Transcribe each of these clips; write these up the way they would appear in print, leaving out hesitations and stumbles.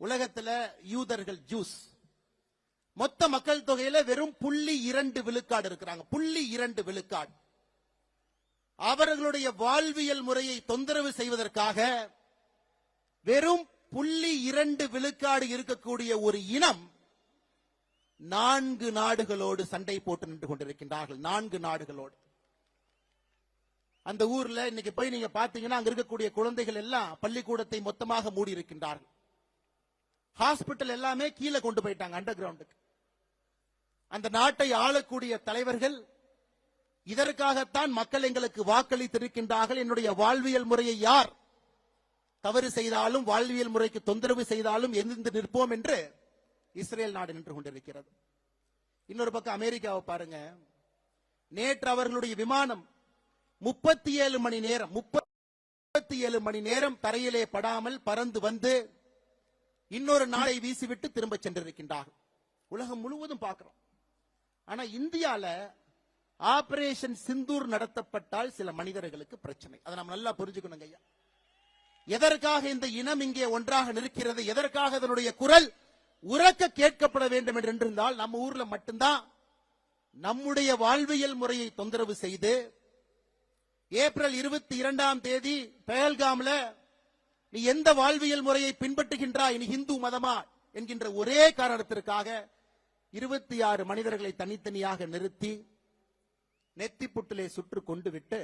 உலகத்துல யூதர்கள் ஜூஸ் மொத்த மக்கள் தொகையில வெறும் 0.2 விழுக்காடு இருக்கிறாங்க. 0.2 விழுக்காடு. அவர்களுடைய வாழ்வியல் முறையை தொந்தரவு செய்வதற்காக வெறும் 0.2 விழுக்காடு இருக்கக்கூடிய ஒரு இனம் 4 நாடுகளோடு சண்டை போட்டு நின்று கொண்டிருக்கின்றார்கள். 4 நாடுகளோடு. அந்த ஊர்ல இன்னைக்கு போய் நீங்க பாத்தீங்கன்னா அங்க இருக்கக்கூடிய குழந்தைகள் எல்லாம் பள்ளிக்கூடத்தை மொத்தமாக மூடி இருக்கின்றார்கள். ஹாஸ்பிட்டல் எல்லாமே கீழே கொண்டு போயிட்டாங்க, அண்டர் கிரவுண்டுக்கு. அந்த நாட்டை ஆளக்கூடிய தலைவர்கள் இதற்காகத்தான் மக்கள் எங்களுக்கு வாக்களித்திருக்கின்றார்கள். என்னுடைய வாழ்வியல் முறையை யார் தவறு செய்தாலும், வாழ்வியல் முறைக்கு தொந்தரவு செய்தாலும் எதிர்த்து நிற்போம் என்று இஸ்ரேல் நாடு நின்று கொண்டிருக்கிறது. இன்னொரு பக்கம் அமெரிக்காவை பாருங்க. நேற்று அவர்களுடைய விமானம் 37 மணி நேரம் தரையிலே படாமல் பறந்து வந்து இன்னொரு நாளை வீசிவிட்டு திரும்ப சென்றிருக்கின்றார்கள். உலகம் முழுவதும் பார்க்கிறோம். ஆனா இந்தியால ஆபரேஷன் சிந்தூர் நடத்தப்பட்டால் சில மனிதர்களுக்கு பிரச்சனை. அதை நம்ம நல்லா புரிஞ்சுக்கணும் ஐயா. எதற்காக இந்த இனம் இங்கே ஒன்றாக நிற்கிறது, எதற்காக அதனுடைய குரல் உரக்க கேட்கப்பட வேண்டும் என்று இருந்தால், நம்ம ஊர்ல மட்டும்தான் நம்முடைய வாழ்வியல் முறையை தொந்தரவு செய்து ஏப்ரல் 22ஆம் தேதி பெஹல்காம்ல நீ எந்த வாழ்வியல் முறையை பின்பற்றுகின்றாய், நீ இந்து மதமா என்கின்ற ஒரே காரணத்திற்காக 26 மனிதர்களை தனித்தனியாக நிறுத்தி நெத்திப்புட்டிலே சுற்று கொண்டு விட்டு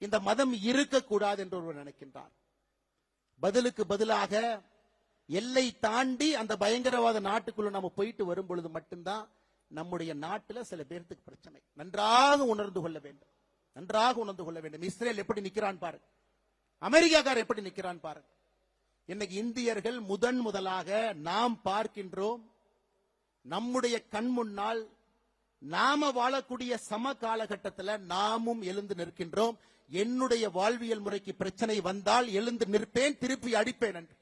இந்த மதம் இருக்கக்கூடாது என்று ஒருவர் நினைக்கின்றார். பதிலுக்கு பதிலாக எல்லை தாண்டி அந்த பயங்கரவாத நாட்டுக்குள்ள நம்ம போயிட்டு வரும் பொழுது மட்டும்தான் நம்முடைய நாட்டில் சில பேருக்கு பிரச்சனை. நன்றாக உணர்ந்து கொள்ள வேண்டும், நன்றாக உணர்ந்து கொள்ள வேண்டும். இஸ்ரேல் எப்படி நிக்கிறான் பாருங்க, அமெரிக்காக்கார் எப்படி நிக்கிறான் பாருங்க. இன்னைக்கு இந்தியர்கள் முதலாக நாம் பார்க்கின்றோம், நம்முடைய கண் முன்னால் நாம வாழக்கூடிய சம காலகட்டத்தில் நாமும் எழுந்து நிற்கின்றோம். என்னுடைய வாழ்வியல் முறைக்கு பிரச்சனை வந்தால் எழுந்து நிற்பேன், திருப்பி அடிப்பேன் என்று.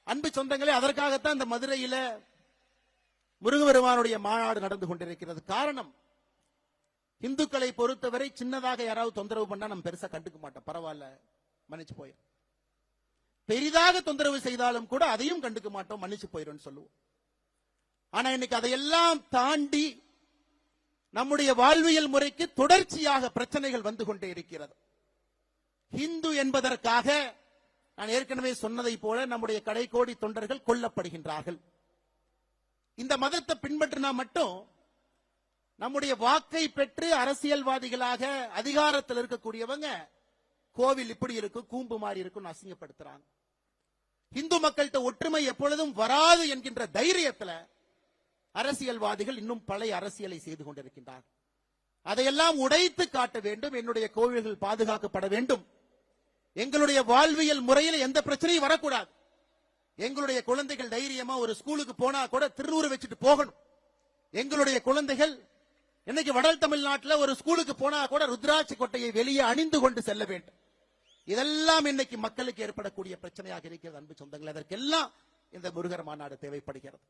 அன்பு சொந்தங்களே, அதற்காகத்தான் இந்த மதுரையில முருகபெருமானுடைய மாநாடு நடந்து கொண்டிருக்கிறது. காரணம், இந்துக்களை பொறுத்தவரை சின்னதாக யாராவது தொந்தரவு பண்ணா நம்ம பெருசா கண்டுக்க மாட்டோம், பரவாயில்ல மன்னிச்சு போயிடும். பெரிதாக தொந்தரவு செய்தாலும் கூட அதையும் கண்டுக்க மாட்டோம், மன்னிச்சு போயிடும் சொல்லுவோம். ஆனா இன்னைக்கு அதையெல்லாம் தாண்டி நம்முடைய வாழ்வியல் முறைக்கு தொடர்ச்சியாக பிரச்சனைகள் வந்து கொண்டே இருக்கிறது. ஹிந்து என்பதற்காக நான் ஏற்கனவே சொன்னதை போல நம்முடைய கடைக்கோடி தொண்டர்கள் கொல்லப்படுகின்றார்கள். இந்த மதத்தை பின்பற்றினா மட்டும் நம்முடைய வாக்கை பெற்று அரசியல்வாதிகளாக அதிகாரத்தில் இருக்கக்கூடியவங்க கோவில் இப்படி இருக்கும், கூம்பு மாறி இருக்கும் அசிங்கப்படுத்துறாங்க. இந்து மக்கள்கிட்ட ஒற்றுமை எப்பொழுதும் வராது என்கின்ற தைரியத்தில் அரசியல்வாதிகள் இன்னும் பழைய அரசியலை செய்து கொண்டிருக்கின்றார்கள். அதையெல்லாம் உடைத்து காட்ட வேண்டும். என்னுடைய கோவில்கள் பாதுகாக்கப்பட வேண்டும். எங்களுடைய வாழ்வியல் முறையில் எந்த பிரச்சனையும் வரக்கூடாது. எங்களுடைய குழந்தைகள் தைரியமா ஒரு ஸ்கூலுக்கு போனா கூட திருநூறு வச்சுட்டு போகணும். எங்களுடைய குழந்தைகள் இன்னைக்கு வட தமிழ்நாட்டில் ஒரு ஸ்கூலுக்கு போனா கூட ருத்ராட்சி கொட்டையை வெளியே அணிந்து கொண்டு செல்ல வேண்டும். இதெல்லாம் இன்னைக்கு மக்களுக்கு ஏற்படக்கூடிய பிரச்சனையாக இருக்கிறது. அன்பு சொந்தங்கள், அதற்கெல்லாம் இந்த முருகர் மாநாடு தேவைப்படுகிறது.